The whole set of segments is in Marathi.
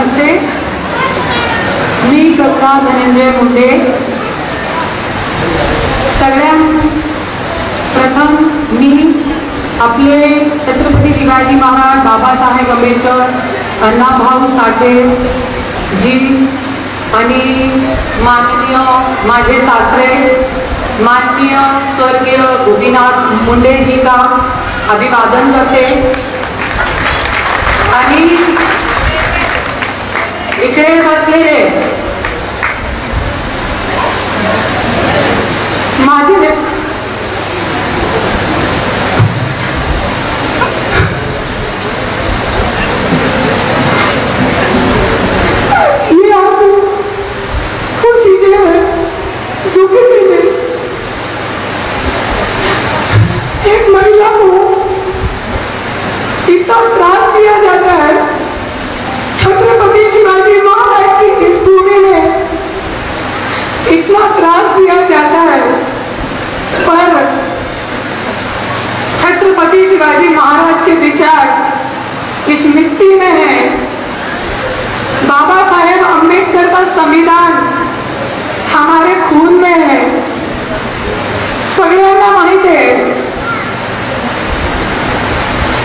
नमस्ते. मी कल्पना धनंजय मुंडे. सगळ्यात प्रथम मी आपले छत्रपती शिवाजी महाराज, बाबासाहेब आंबेडकर, अण्णाभाऊ साठे जी आणि माननीय माझे सासरे माननीय स्वर्गीय गोपीनाथ मुंडे जी का अभिवादन करते. आणि इकडे बसलेले माझे एक महिला को इतना त्रास दिया जाता है. छत्रपति शिवाजी महाराज की इस भूमि में इतना त्रास दिया जाता है, पर छत्रपति शिवाजी महाराज के विचार इस मिट्टी में है. बाबा साहेब आंबेडकर का संविधान हमारे खून में है. सगळ्यांना माहित आहे.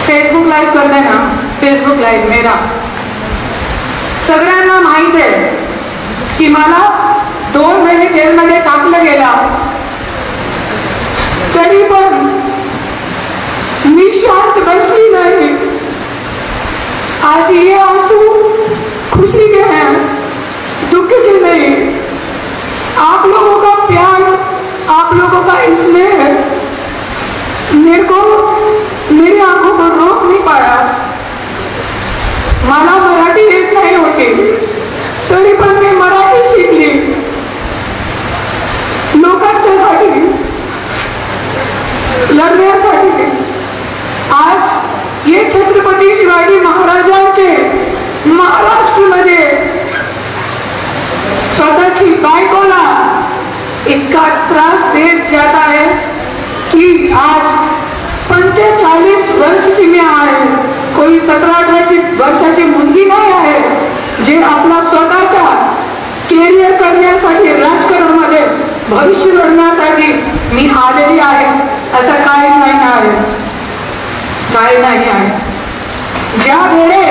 फेसबुक लाईव्ह करते ना, फेसबुक लाईव्ह मेरा. सगळ्यांना माहित आहे की मला 2 महिने जेलमध्ये टाकलं गेला, तरी पण मी शांत बसली नहीं. आज ये आंसू खुशी के हैं, दुख के नहीं. आप लोगों का प्यार, आप लोगों का स्नेह मेरे को मेरी आंखों को रोक नहीं पाया. मला मराठी येत नाही होती, तरी पण मी मराठी शिकली लोकांच्यासाठी, लढण्यासाठी. आज ये छत्रपती शिवाजी महाराजांचे महाराष्ट्रामध्ये स्वतःची बायकोला इतका त्रास देत जाता है कि आज 45 वर्षाची मी आहे. कोई 17-18 वर्षाची मुलगी नाही आहे जे आपला स्वतःचा करिअर करण्यासाठी, राजकारणामध्ये भविष्य घडण्यासाठी मी आलेली आहे. असं काही नाही आहे, काही नाही आहे. ज्या वेळे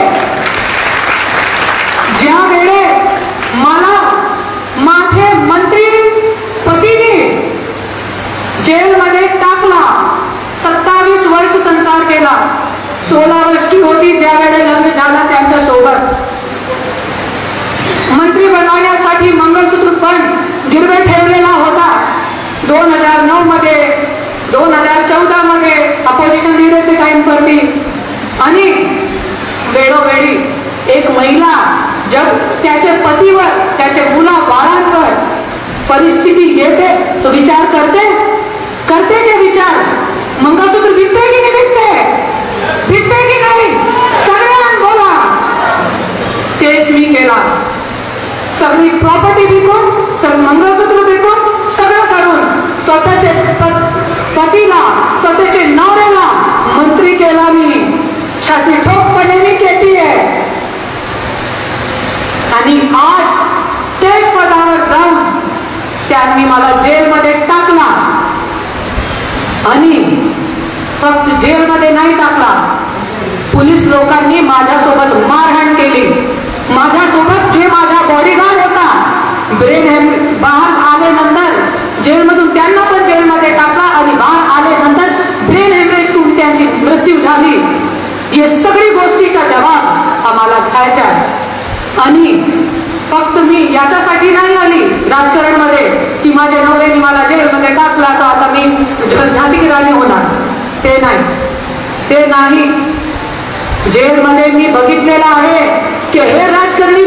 मला माझे मंत्री पतीने जेलमध्ये टाकला, 27 वर्ष संसार केला. 16 वर्षी होती ज्या वेळेला लग्न झाला त्यांच्या सोबत. मंत्री बनवण्यासाठी मंगळसूत्र पण गिरवे ठेवलेला होता. 2009 मध्ये, 2014 मध्ये अपोजिशन लीडरचे टाइम करती. आणि वेळोवेळी एक महिला जब त्याच्या पतीवर, त्याच्या मुला बाळांवर परिस्थिती येते तो विचार करते के विचार मंगळसूत्र विकते की नाही विकते की नाही. सगळ्यांना बोला. तेच मी केला. सगळी प्रॉपर्टी विकून, सगळं मंगळसूत्र विकून, सगळं करून स्वतःचे पतीला, स्वतःचे नवऱ्याला मंत्री केला मी. छाती ठोकपणे मी केली आहे. आणि आज तेच पदावर जाऊन त्यांनी मला जेलमध्ये टाकला. आणि फक्त जेलमध्ये नाही टाकला, पोलीस लोकांनी माझ्यासोबत मारहाण केली. माझ्यासोबत जे माझा बॉडीगार्ड होता, ब्रेन बाहेर आल्यानंतर जेलमधून त्यांना पण जेलमध्ये टाकला. आणि बाहेर आल्यानंतर ब्रेन हेमरेज होऊन त्यांची मृत्यू झाली. हे सगळी गोष्टीचा जबाब आम्हाला घ्यायचा आहे. आणि फक्त मी याच्यासाठी नाही आली राजकारणामध्ये की माझ्या नवऱ्याने मला जेलमध्ये टाकला तर आता मी झाशी की राणी होणार. ते नाही. जेलमध्ये मी बघितलेलं आहे की हे राजकारणी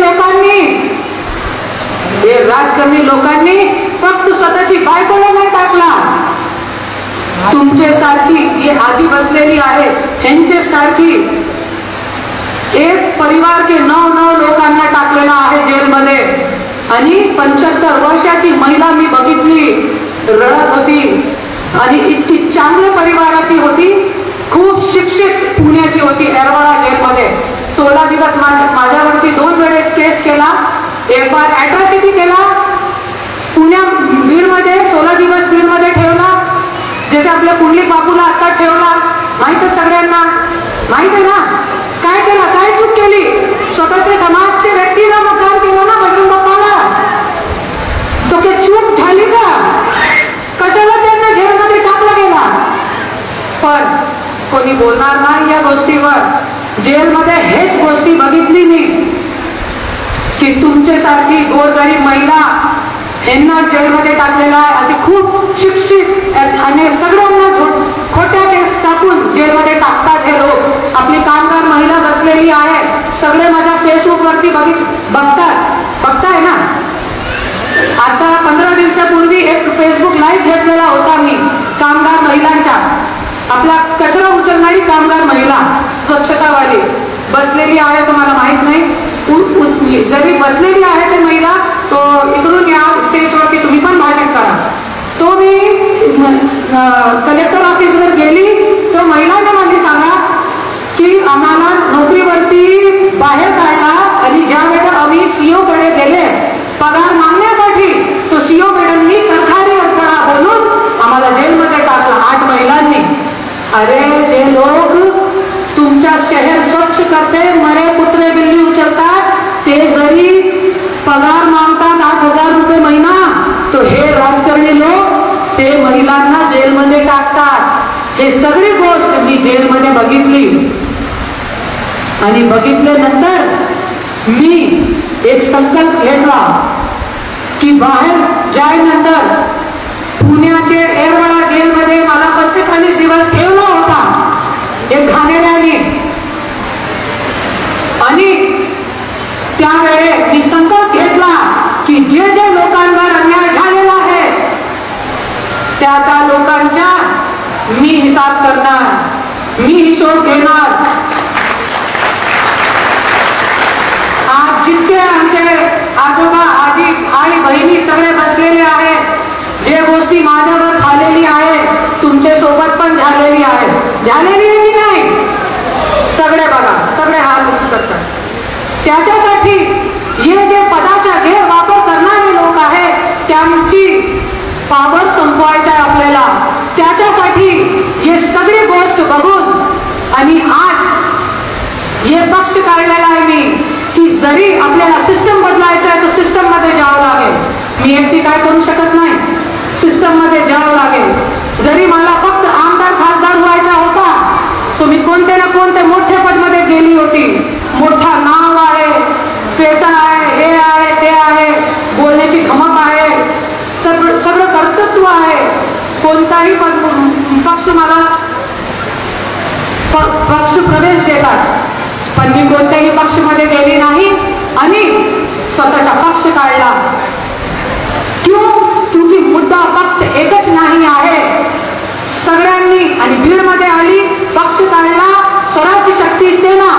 लोकांनी फक्त स्वतःची बायकोला नाही टाकला. तुमचे सारखी ये आजी बसलेली आहे, ह्यांचे सारखी एक परिवार के 9 लोकांना टाकलेला आहे जेलमध्ये. आणि 75 वर्षाची महिला मी बघितली, रडत होती. आणि इतकी चांगल्या परिवाराची होती, पुण्याची होती एरवाडा जेलमध्ये 16 दिवस माझ्यावरती 2 वेळेस जसे आपल्या कुंडली बापूला आता ठेवला, माहित आहे सगळ्यांना, माहित आहे ना. काय केलं, काय चूक केली, स्वतःच्या समाजच्या व्यक्तीला मतदान केलं ना बजरंग बाप्पाला. तो ते चूक झाली का, कशाला त्यांना जेलमध्ये टाकला गेला. पण कोणी बोलणार नाही या गोष्टीवर. जेलमध्ये हेच गोष्टी बघितली मी की तुमच्यासारखी गोरगरीब महिला यांना जेलमध्ये टाकलेला आहे. असे खूप शिक्षित आणि सगळ्यांना खोट्या केस टाकून जेलमध्ये टाकतात हे लोक. आपली कामगार महिला बसलेली आहे, सगळे माझ्या फेसबुक वरती बघताय ना. आता 15 दिवसापूर्वी एक फेसबुक लाईव्ह घेतलेला होता मी कामगार महिलांचा. आपला कचरा उचलणारी कामगार महिला स्वच्छतावाली बसलेली आहे, तुम्हाला माहित नाही. जरी बसलेली आहे ती महिला, तो इकडून या स्टेजवरती तुम्ही पण भाषण करा. तो मी कलेक्टर ऑफिसवर गेली, तो महिलाने मला सांगा की आम्हाला नोकरीवरती बाहेर काढला आणि ज्या वेळेला आम्ही सीओ कडे गेले पगार मागण्यासाठी, तो सीओ मॅडमनी सरकारी अडथळा बोलून आम्हाला जेलमध्ये टाकला 8 महिलांनी. अरे जे लोक तुमच्या शहर स्वच्छ करते, मरे कुत्रे बिल्ली उचलतात, ते जरी पगार मागतात 8,000 रुपये महिना, तो हे राजकारणी लोक ते महिलांना जेलमध्ये टाकतात. हे सगळी गोष्ट मी जेलमध्ये बघितली. आणि बघितल्यानंतर मी एक संकल्प घेतला की बाहेर जायनंतर पुण्याचे येरवडा जेलमध्ये मला 45 दिवस ठेवला होता एक घाणेरड्याने. आणि त्यावेळे मी संकल्प घेतला की जे जे लोकांवर अन्याय झालेला आहे त्या लोकांचा मी हिसाब करणार, मी हिशोब घेणार. आज जितके आमचे आजोबा आजी आई बहिणी सगळे बसलेले आहेत, जे गोष्टी माझ्यावर झालेली आहे तुमच्या सोबत पण झालेली आहे की नाही. सगळे बघा, सगळे हात उंच करतात. त्याच्यासाठी हे जे पदाचा गैरवापर करणारे लोक आहेत त्यांची पावर संपवायचा आहे आपल्याला. त्याच्यासाठी हे सगळी गोष्ट बघून आणि आज हे पक्ष काढलेला आहे मी की जरी आपल्याला सिस्टम बदलायचं आहे तर सिस्टम मध्ये जावं लागेल. मी एकटी काय करू शकत नाही, सिस्टम मध्ये जावं लागेल. जरी मला फक्त आमदार खासदार व्हायचा होता तो मी कोणत्या ना कोणत्या मोठ्या पदमध्ये गेली होती. मोठा नाव आहे, पैसा आहे, हे आहे ते आहे, बोलण्याची धमक आहे, सगळं कर्तृत्व आहे. कोणताही पक्ष मला पक्ष प्रवेश देतात, पण मी कोणत्याही पक्षामध्ये गेली नाही आणि स्वतःचा पक्ष काढला. क्योंकि मुद्दा फक्त एकच नाही आहे. सगळ्यांनी आणि बीडमध्ये आली, पक्ष काढला, स्वराज्य शक्ती सेना,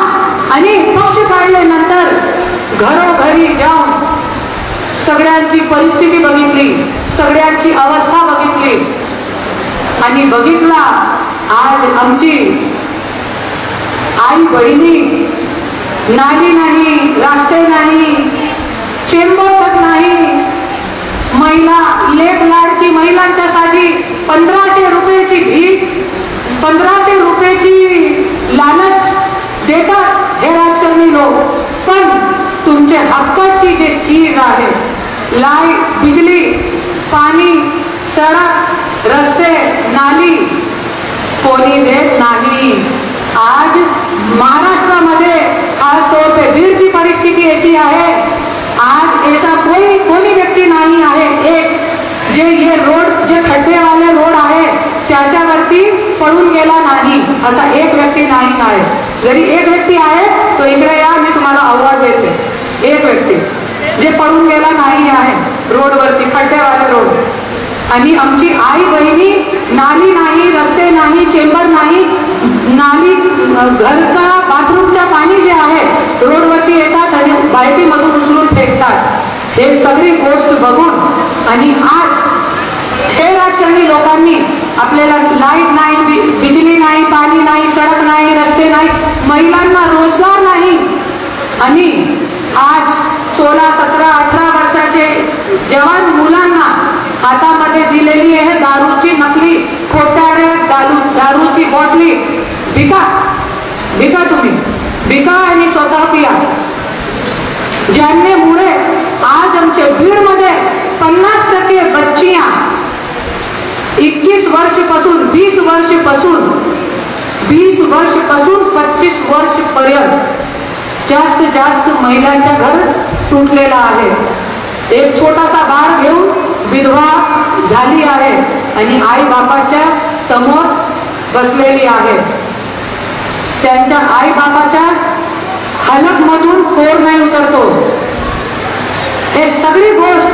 आणि पक्ष काढल्यानंतर घरोघरी जाऊन सगळ्यांची परिस्थिती बघितली, सगळ्यांची अवस्था बघितली आणि बघितला आज आमची आई बहिणी नाली नाही, रस्ते नाही, चेंबर तक नाही. महिला लेक लाडकी महिलांच्यासाठी 1500 रुपयाची भीक, 1500 रुपयाची लालच देतात हे राजकारणी लोक. पण तुमच्या हक्काची जे चीज आहे, लाईट, बिजली, पाणी, सडक, रस्ते, नाली, कोणी देत नाही. आज महाराष्ट्रामध्ये खासतौर पे बीड की परिस्थिति ऐसी है, आज ऐसा कोई व्यक्ति नहीं आहे एक जे ये रोड, जे खड्डे वाले रोड आहे त्याच्यावरती पडून गेला नाही असा एक व्यक्ती नाही आहे. जरी एक व्यक्ती आहे तो इकडे या, मी तुम्हाला अवॉर्ड देते. एक व्यक्ती जे पडून गेला नाही आहे रोडवरती, खड्डेवाले रोड. आणि आमची आई बहिणी नाली नाही, रस्ते नाही, चेंबर नाही, नाली घरचा बाथरूमचा पाणी जे आहे रोडवरती येतात आणि बाल्टीमधून उचलून फेकतात. हे सगळी गोष्ट बघून आणि आज हे राजकारणी लोकांनी आपल्याला लाईट नाही, बिजली नाही, पाणी नाही, सडक नाही, रस्ते नाही, महिलांना रोजगार नाही. आणि आज 16, 17, 18 वर्षाचे जवान मुलांना हातामध्ये दिलेली आहे दारूची नकली खोट्याडे दारूची बॉटली. बिका बिका, तुम्ही बिका आणि स्वतः पिया. ज्यांच्यामुळे आज आमच्या बीडमध्ये 50% बच्चियां 21 वर्षापासून 20 वर्षापासून 25 वर्षपर्यंत जास्त महिलांच्या घर तुटलेला आहे. एक छोटासा बाळ घेऊन विधवा झाली आहे आणि आई बापाच्या समोर बसलेली आहे. त्यांच्या आई बापाच्या हलकमधून पोर नाही उतरतो. हे सगळी गोष्ट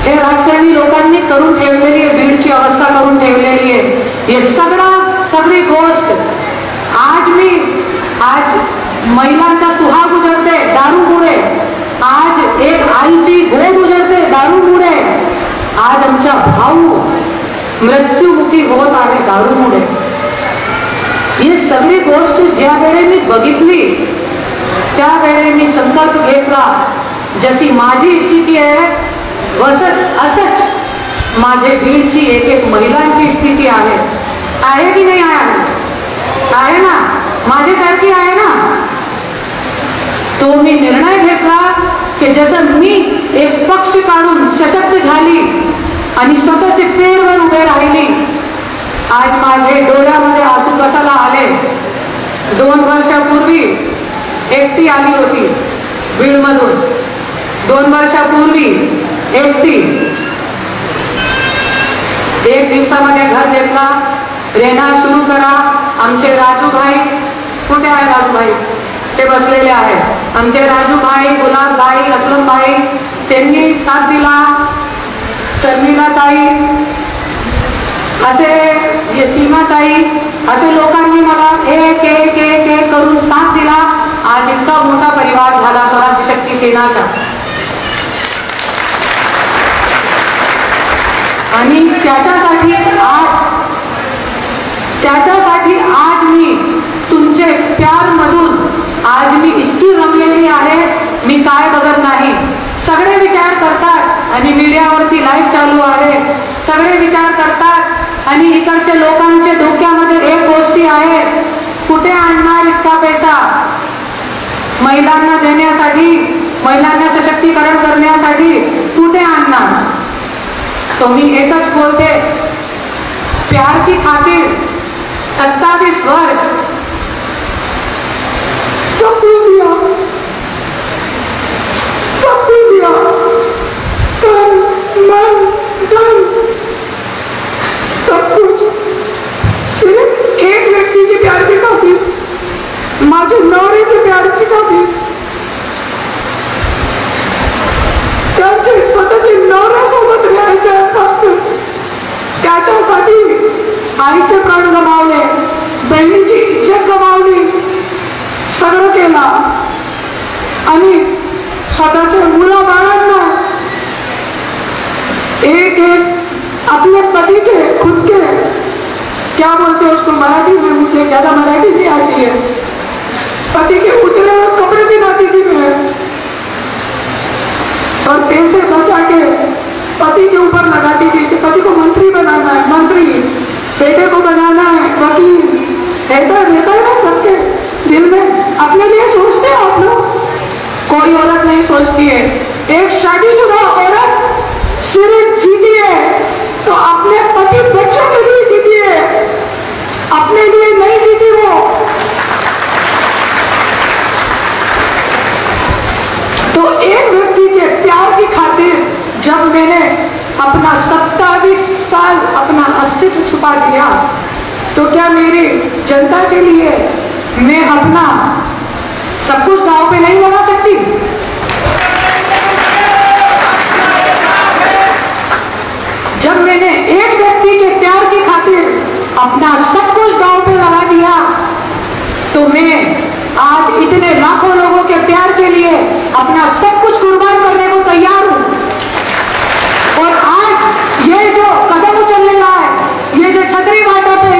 हे राजकारणी लोकांनी करून ठेवलेली आहे. बीडची अवस्था करून ठेवलेली आहे. हे सगळी गोष्ट आज महिलांचा सुहाग उजळते दारूमुळे. आज एक आईची गोद उजळते दारूमुळे. आज आमचा भाऊ मृत्युमुखी होत आहे दारूमुळे. ही सगळी गोष्ट ज्या वेळी मी बघितली त्यावेळी मी संकल्प घेतला, जशी माझी स्थिती आहे असंच माझे बीडची एक महिलांची स्थिती आहे की नाही आहे ना? माझ्यासारखी आहे ना? तो मी निर्णय घेतला की जसं मी एक पक्ष काढून सशक्त झाली आणि स्वतःचे पेरवर उभे राहिली. आज माझे डोळ्यामध्ये आसू कशाला आले? 2 वर्षापूर्वी एकटी आली होती बीडमधून. 2 वर्षापूर्वी एकटी 1 दिवसामध्ये घर घेतला. रेहणार सुरू करा. आमचे राजूभाई कुठे आहे? राजूभाई ते बसलेले आहेत. आमचे राजूभाई, गुलाबभाई, असलमभाई त्यांनी साथ दिला. शर्मिलाताई असे सीमाताई असे लोकांनी मला एक करून साथ दिला. आज इतका मोठा परिवार झाला स्वराज्य शक्ती सेनाचा. आणि त्याच्यासाठी आज मी तुमचे प्यार मधून आज मी इतकी रमलेली आहे. मी काय बघत नाही. सगळे विचार करतात आणि मीडियावरती लाईव्ह चालू आहे. सगळे विचार करतात आणि इकडच्या लोकांच्या डोक्यामध्ये एक गोष्टी आहे, कुठे आणणार इतका पैसा महिलांना देण्यासाठी, महिलांना सशक्तीकरण करण्यासाठी कुठे आणणार? तो मी एकच बोलते, प्यार की खातिर 27 वर्ष सब कुछ दिया, तन मन धन सब कुछ सिर्फ एक व्यक्ती की प्यार की खातिर, माझ्या नवऱ्याच्या प्यारची खातिर. त्यांचे स्वतःचे नवऱ्यासोबत राहायच्या खातिर त्याच्यासाठी आईचे प्राण गमावले, बहिणीची इज्जत गमावली, सगळं केला. आणि स्वतःच्या मुला बाळांना एक अपने पति के खुद के क्या बोलते हैं उसको मराठी में, मुझे ज्यादा मराठी नहीं आती है, पति के उतरे हुए कपड़े भी लाती थी मैं और पैसे बचा के पति के ऊपर लगाती थी कि पति को मंत्री बनाना है, मंत्री, बेटे को बनाना है वकील. रहता है ना सबके दिल में. अपने लिए सोचते हैं आप लोग? कोई औरत नहीं सोचती है. एक शादीशुदा औरत सिर्फ जीती है तो अपने पति बच्चों के लिए जीती है, अपने लिए नहीं जीती वो. तो एक व्यक्ति के प्यार की खातिर जब मैंने अपना 27 साल अपना अस्तित्व छुपा दिया, तो क्या मेरी जनता के लिए मैं अपना सब कुछ दांव पे नहीं लगा सकती? जब मैंने एक व्यक्ति के प्यार की खातिर अपना सब कुछ दांव पे लगा दिया, तो मैं आज इतने लाखों लोगों के प्यार के लिए अपना सब कुछ कुर्बान करने को तैयार हूं. और आज ये जो कदम उचलने रहा है, ये जो छतरी बाटा पे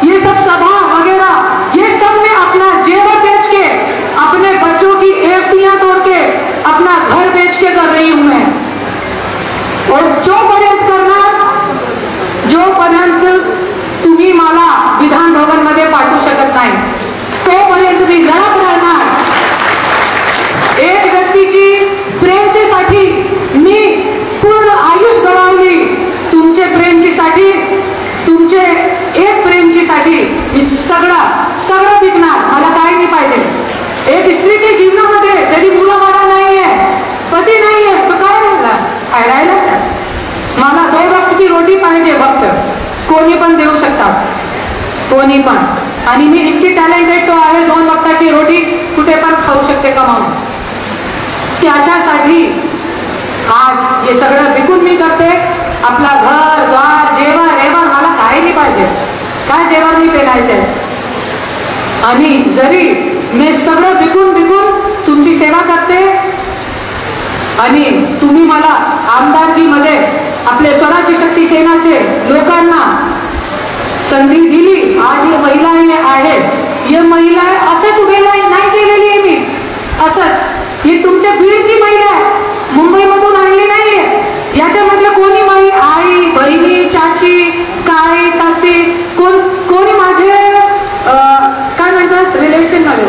ये सब सभा वगैरह, ये सब में अपना जेवर बेच के अपने कोणी पण. आणि मी इतकी टॅलेंटेड तो आहे, 2 वक्ताची रोटी कुठे पण खाऊ शकते कमावून. त्याच्यासाठी आज हे सगळं विकून मी करते. आपला घर द्वार जेवण रेवण मला काही नाही पाहिजे, काय जेवण नाही पेरायचंय. आणि जरी मी सगळं विकून तुमची सेवा करते आणि तुम्ही मला आमदारकीमध्ये आपले स्वराज्य शक्ती सेनाचे लोकांना संधी दिली. आज ही महिला आहे, ही महिला असंच उभे नाही केलेली आहे मी, असंच ही तुमच्या बीडची महिला आहे, मुंबईमधून आणली नाहीये. याच्यामधले कोणी माझी आई बहिणी चाची काय ताती कोणी माझे काय म्हणतात रिलेशन मध्ये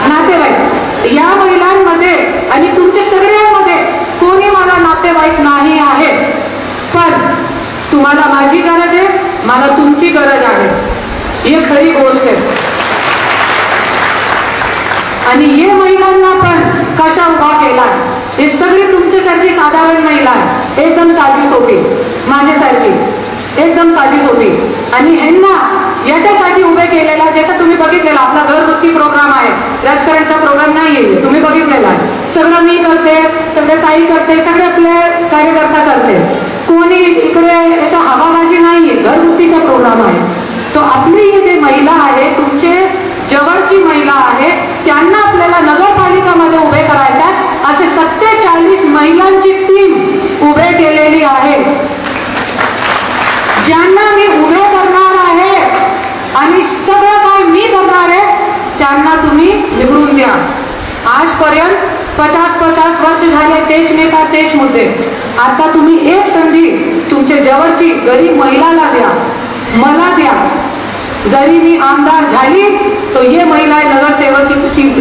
नातेवाईक, या महिलांमध्ये आणि तुमच्या सगळ्यांमध्ये कोणी मला नातेवाईक नाही आहे. पण तुम्हाला माझी गरज आहे, मला तुमची गरज आहे, ही खरी गोष्ट आहे. आणि हे महिलांना पण कशा उभा केला, हे सगळी तुमच्यासारखी साधारण महिला आहे, एकदम साधी सोपी, माझ्यासारखी एकदम साधी सोपी. आणि ह्यांना याच्यासाठी उभे केलेला, जसं तुम्ही बघितलेला आपला घरगुती प्रोग्राम आहे, राजकारणचा प्रोग्राम नाहीये, तुम्ही बघितलेला आहे. सगळं मी करते, सगळं ताई करते, सगळे आपले कार्यकर्ता करते, कोणी इकडे असं हवाबाजी नाहीये, घरगुतीचा प्रोग्राम आहे. तो आपली ही जे महिला आहे, तुमचे जवळची महिला आहे, त्यांना आपल्याला नगरपालिकामध्ये उभे करायच्या. असे 47 महिलांची टीम उभे केलेली आहे, ज्यांना मी उभे करणार आहे आणि सगळं काय मी करणार आहे त्यांना तुम्ही निवडून द्या. आजपर्यंत 50-50 वर्ष झाले तेच नेता तेच मुद्दे. आता तुम्ही एक संधी तुमच्या जवळची गरीब महिलाला द्या, मला द्या. जरी मी आमदार झाली तो ये महिला नगरसेवक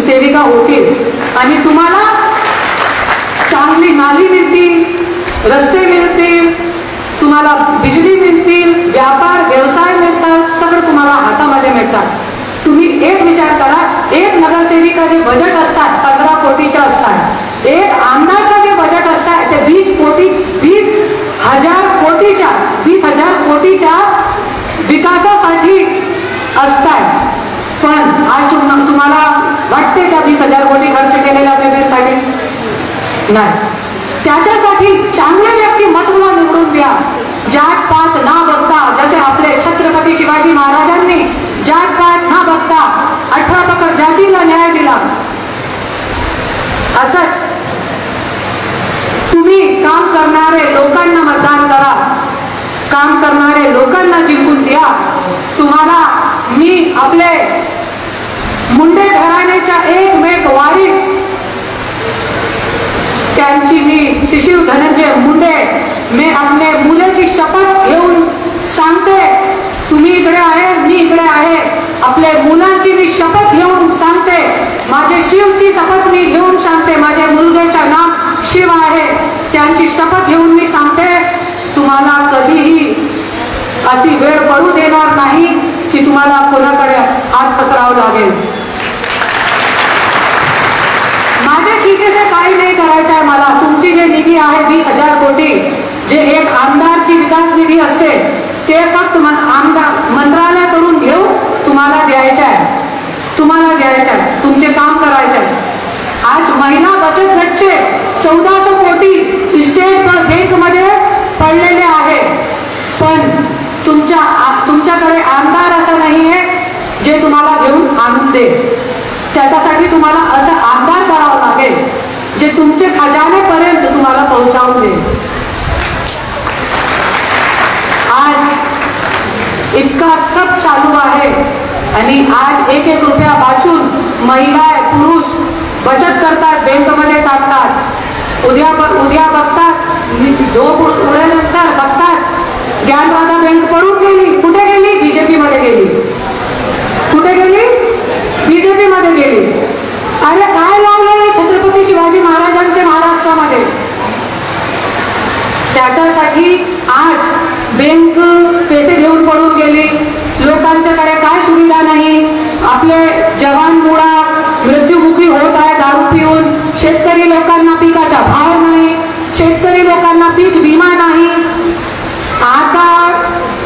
सेविका होतील आणि तुम्हाला चांगली नाली मिळतील, रस्ते मिळतील, तुम्हाला बिजली मिळतील, व्यापार व्यवसाय मिळतात, सगळं तुम्हाला हातामध्ये मिळतात. तुम्ही एक विचार करा, एक नगरसेविका जे बजेट असतात 15 कोटीचे असतात, एक आमदारचं जे बजेट असतात ते 20,000 कोटीच्या विकासासाठी असतात. पण आज तुम्हाला वाटते का 20,000 कोटी खर्च केलेला बीडसाठी? नाही. त्याच्यासाठी चांगले व्यक्तिमत्वाला निवडून द्या, जात पात ना बघता. जसे आपले छत्रपती शिवाजी महाराजांनी जात पात ना बघता 18 पकड जातीला न्याय दिला, असंच तुम्ही काम करणारे लोकांना मतदान करा, काम करणारे लोकांना जिंकून द्या. तुम्हाला मी आपले मुंडे घराण्याच्या एकमेक वारीस, त्यांची मी शिशिव धनंजय मुंडे, मी आपले मुलाची शपथ घेऊन सांगते, तुम्ही इकडे आहे मी इकडे आहे, आपल्या मुलांची मी शपथ घेऊन सांगते, माझे शिवची शपथ मी घेऊन सांगते, माझ्या मुलग्याचे नाम शिव आहे, त्यांची शपथ घेऊन मी सांगते, तुम्हाला कधीही अशी वेळ पडू देणार नाही की तुम्हाला कोणाकडे हात पसरावं लागेल. माझ्या खिशेचे काही नाही करायचं आहे मला. तुमची जे निधी आहे 20,000 कोटी, जे एक आमदारची विकास निधी असते ते फक्त आमदार मंत्रालयाकडून घेऊन तुम्हाला द्यायचं आहे, तुम्हाला द्यायचं आहे, तुमचे काम करायचे आहे. आज महिला बचत गटचे 1400 कोटी स्टेट बँकमध्ये पडलेले आहे. पण तुमच्याकडे आमदार असं नाही आहे जे तुम्हाला घेऊन आणून दे. त्याच्यासाठी तुम्हाला असं आमदार करावं लागेल जे तुमचे खजानेपर्यंत तुम्हाला पोहोचावून दे. आज इतका सब चालू आहे आणि आज 1-1 रुपया वाचून महिला पुरुष बचत करतात, बँकमध्ये टाकतात. उद्या बघतात, झोप उडल्यानंतर बघतात ज्ञानराधा बँक पडून गेली. कुठे गेली? बीजेपी मध्ये गेली. कुठे गेली? बीजेपी मध्ये गेली. अरे काय लावले छत्रपती शिवाजी महाराजांचे महाराष्ट्रामध्ये? त्याच्यासाठी आज बँक पैसे घेऊन पडून गेली, लोकांच्याकडे काय सुविधा नाही, आपले जवान मुळा मृत्युमुखी होत आहे दारू पिऊन, शेतकरी लोकांना पिकाचा भाव नाही, शेतकरी लोकांना पीक विमा नाही. आता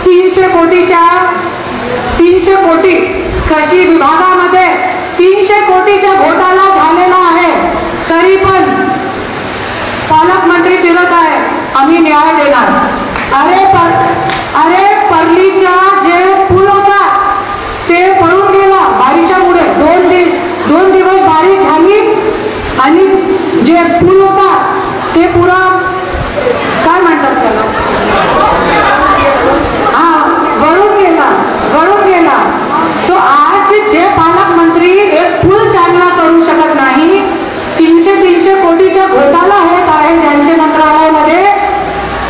300 कोटीच्या आम्ही न्याय देणार. अरे परलीचा जे पूल होता ते पळून गेला बारिशामुळे. दोन दिवस बारिश झाली आणि जे पूल होता ते पुरा काय म्हणतात त्याला वळून गेला. तो आज जे पालकमंत्री एक पूल चालना करू शकत नाही, 300 कोटीचा घोटाळा होत आहे ज्यांच्या मंत्रालयामध्ये,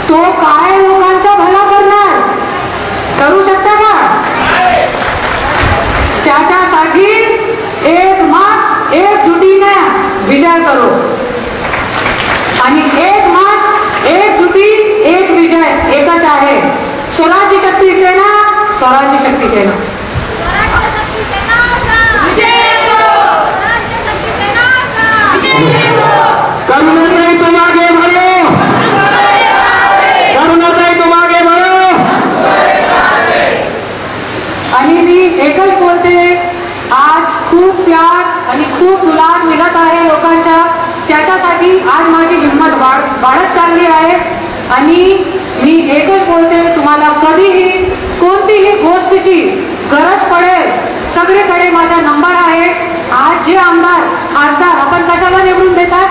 तो काय लोकांचा भला करणार? करू शकता का? त्याच्यासाठी एकजुटीने विजय करो आणि एक मत एक जुटी एक विजय एकच आहे. स्वराज्य शक्ती सेना, स्वराज्य शक्ती सेना. करुणाताई तुम आगे बढ़ो, करुणाताई तुम आगे बढ़ो. आणि मी एकच बोलते, आज खूप प्यार आणि खूप दुलार मिळत आहे लोकांच्या. त्याच्यासाठी आज माझी हिंमत वाढत चालली आहे. आणि मी एकच बोलते, तुम्हाला कधीही कोणतीही गोष्टीची गरज पडेल सगळीकडे माझा नंबर आहे. आज जे आमदार खासदार आपण कशाला निवडून देतात?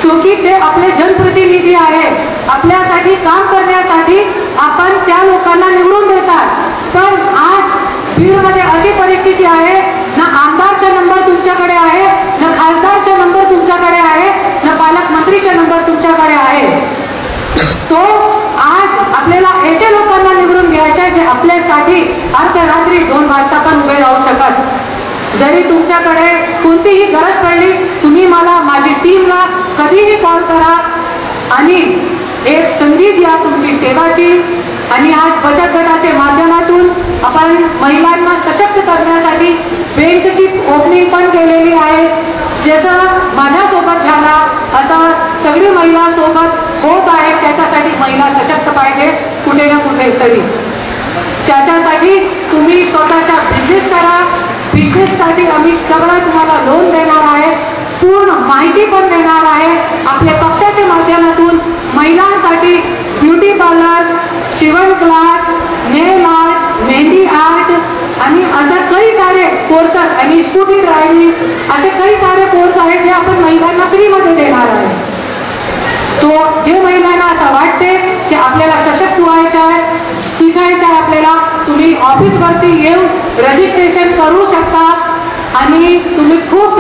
क्योंकि ते आपले जनप्रतिनिधी आहेत, आपल्यासाठी काम करण्यासाठी आपण त्या लोकांना निवडून देतात. पण आज बीडमध्ये अशी परिस्थिती आहे, ना आमदारचा नंबर तुमच्याकडे आहे, ना खासदारचा नंबर तुमच्याकडे आहे, ना पालकमंत्रीचा नंबर तुमच्याकडे आहे. तो आज आपल्याला असे लोकांना निवडून घ्यायचे जे आपल्यासाठी अर्धरात्री 2 वाजता पण उभे राहू शकत. जरी तुमच्याकडे कोणतीही गरज पडली, तुम्ही मला माझी टीमला कधीही कॉल करा आणि एक संधी द्या तुमची सेवाची. आणि आज बचत गटाच्या माध्यमातून आपण महिलांना सशक्त करण्यासाठी बँकेची ओपनिंग पण केलेली आहे. जसं माझ्यासोबत झाला असं सगळी महिला सोबत होत आहे. त्याच्यासाठी महिला सशक्त पाहिजे कुठे ना कुठे तरी. त्याच्यासाठी तुम्ही स्वतःचा बिझनेस करा. बिझनेससाठी आम्ही सगळं तुम्हाला लोन देणार आहे, पूर्ण माहिती पण देणार आहे. आपल्या पक्षाच्या माध्यमातून महिलांसाठी ब्युटी पार्लर, शिवण क्लास, नेल आर्ट, मेहंदी आर्ट आणि असे काही सारे कोर्सेस आणि स्कूटी ड्रायव्हिंग असे काही सारे कोर्स आहेत जे आपण महिलांना फ्रीमध्ये देणार आहे. तो जे महिलांना असं वाटते की आपल्याला सशक्त व्हायचं आहे, शिकायचं आहे आपल्याला, तुम्ही ऑफिसवरती येऊन रजिस्ट्रेशन करू शकता. आणि तुम्ही खूप